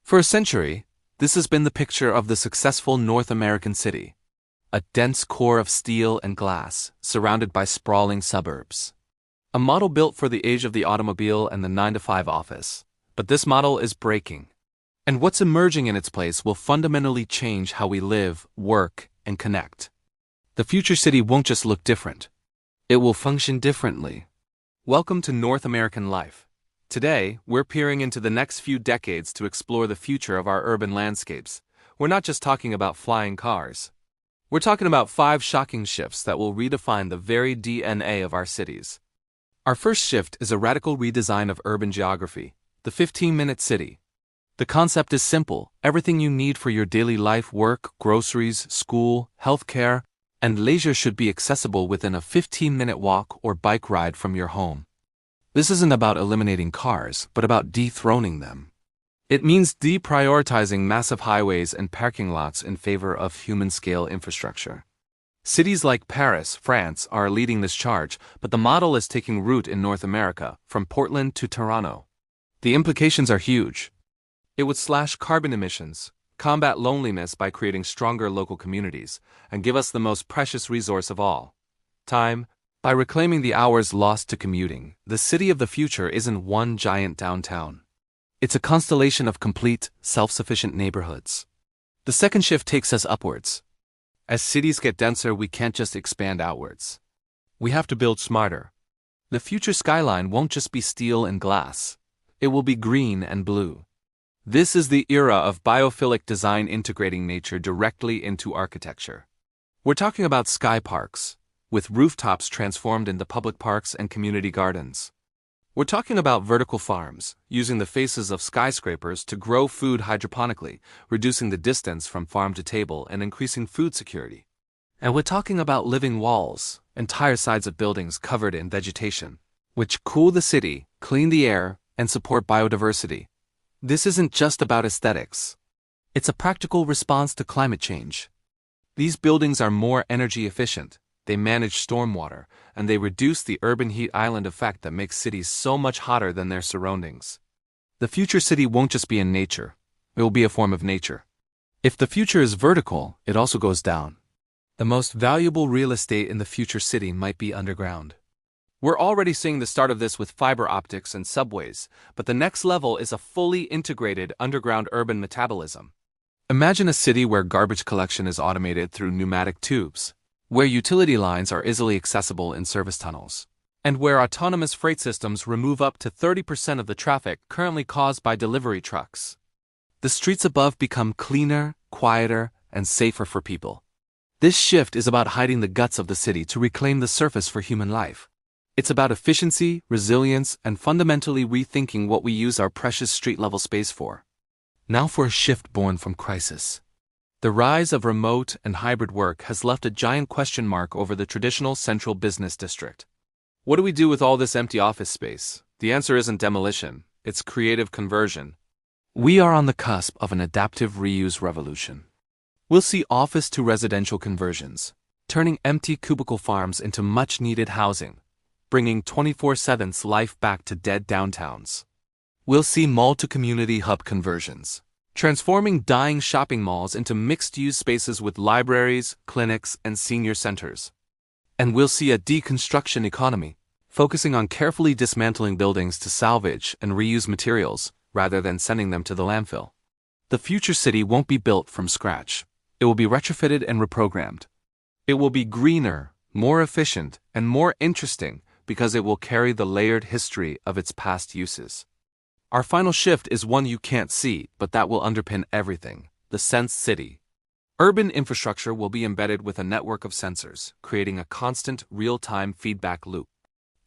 For a century, this has been the picture of the successful North American city. A dense core of steel and glass, surrounded by sprawling suburbs. A model built for the age of the automobile and the 9-to-5 office. But this model is breaking. And what's emerging in its place will fundamentally change how we live, work, and connect. The future city won't just look different. It will function differently. Welcome to North American Life. Today, we're peering into the next few decades to explore the future of our urban landscapes. We're not just talking about flying cars. We're talking about 5 shocking shifts that will redefine the very DNA of our cities. Our first shift is a radical redesign of urban geography, the 15-minute city. The concept is simple: everything you need for your daily life, work, groceries, school, healthcare, and leisure should be accessible within a 15-minute walk or bike ride from your home. This isn't about eliminating cars, but about dethroning them. It means deprioritizing massive highways and parking lots in favor of human-scale infrastructure. Cities like Paris, France, are leading this charge, but the model is taking root in North America, from Portland to Toronto. The implications are huge. It would slash carbon emissions, combat loneliness by creating stronger local communities, and give us the most precious resource of all: time. By reclaiming the hours lost to commuting, the city of the future isn't one giant downtown. It's a constellation of complete, self-sufficient neighborhoods. The second shift takes us upwards. As cities get denser, we can't just expand outwards. We have to build smarter. The future skyline won't just be steel and glass. It will be green and blue. This is the era of biophilic design integrating nature directly into architecture. We're talking about sky parks, with rooftops transformed into public parks and community gardens. We're talking about vertical farms, using the faces of skyscrapers to grow food hydroponically, reducing the distance from farm to table and increasing food security. And we're talking about living walls, entire sides of buildings covered in vegetation, which cool the city, clean the air, and support biodiversity. This isn't just about aesthetics. It's a practical response to climate change. These buildings are more energy efficient, they manage stormwater, and they reduce the urban heat island effect that makes cities so much hotter than their surroundings. The future city won't just be in nature, it will be a form of nature. If the future is vertical, it also goes down. The most valuable real estate in the future city might be underground. We're already seeing the start of this with fiber optics and subways, but the next level is a fully integrated underground urban metabolism. Imagine a city where garbage collection is automated through pneumatic tubes, where utility lines are easily accessible in service tunnels, and where autonomous freight systems remove up to 30% of the traffic currently caused by delivery trucks. The streets above become cleaner, quieter, and safer for people. This shift is about hiding the guts of the city to reclaim the surface for human life. It's about efficiency, resilience, and fundamentally rethinking what we use our precious street-level space for. Now for a shift born from crisis. The rise of remote and hybrid work has left a giant question mark over the traditional central business district. What do we do with all this empty office space? The answer isn't demolition, it's creative conversion. We are on the cusp of an adaptive reuse revolution. We'll see office to residential conversions, turning empty cubicle farms into much-needed housing, bringing 24/7's life back to dead downtowns. We'll see mall to community hub conversions, transforming dying shopping malls into mixed-use spaces with libraries, clinics, and senior centers. And we'll see a deconstruction economy, focusing on carefully dismantling buildings to salvage and reuse materials, rather than sending them to the landfill. The future city won't be built from scratch. It will be retrofitted and reprogrammed. It will be greener, more efficient, and more interesting because it will carry the layered history of its past uses. Our final shift is one you can't see, but that will underpin everything: the Sense City. Urban infrastructure will be embedded with a network of sensors, creating a constant, real-time feedback loop.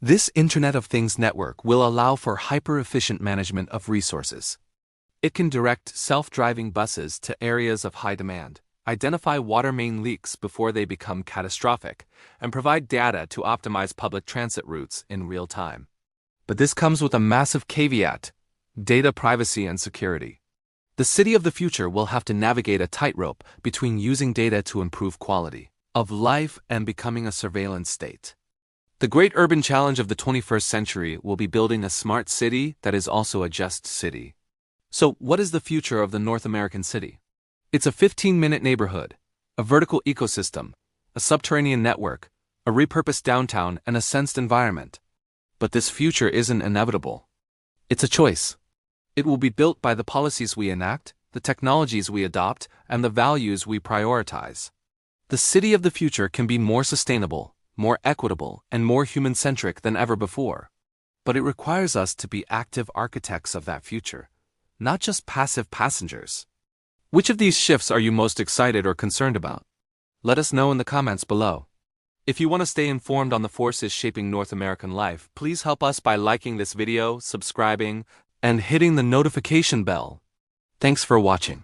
This Internet of Things network will allow for hyper-efficient management of resources. It can direct self-driving buses to areas of high demand, identify water main leaks before they become catastrophic, and provide data to optimize public transit routes in real time. But this comes with a massive caveat: data privacy and security. The city of the future will have to navigate a tightrope between using data to improve quality of life and becoming a surveillance state. The great urban challenge of the 21st century will be building a smart city that is also a just city. So, what is the future of the North American city? It's a 15-minute neighborhood, a vertical ecosystem, a subterranean network, a repurposed downtown, and a sensed environment. But this future isn't inevitable. It's a choice. It will be built by the policies we enact, the technologies we adopt, and the values we prioritize. The city of the future can be more sustainable, more equitable, and more human-centric than ever before. But it requires us to be active architects of that future, not just passive passengers. Which of these shifts are you most excited or concerned about? Let us know in the comments below. If you want to stay informed on the forces shaping North American life, please help us by liking this video, subscribing, and hitting the notification bell. Thanks for watching.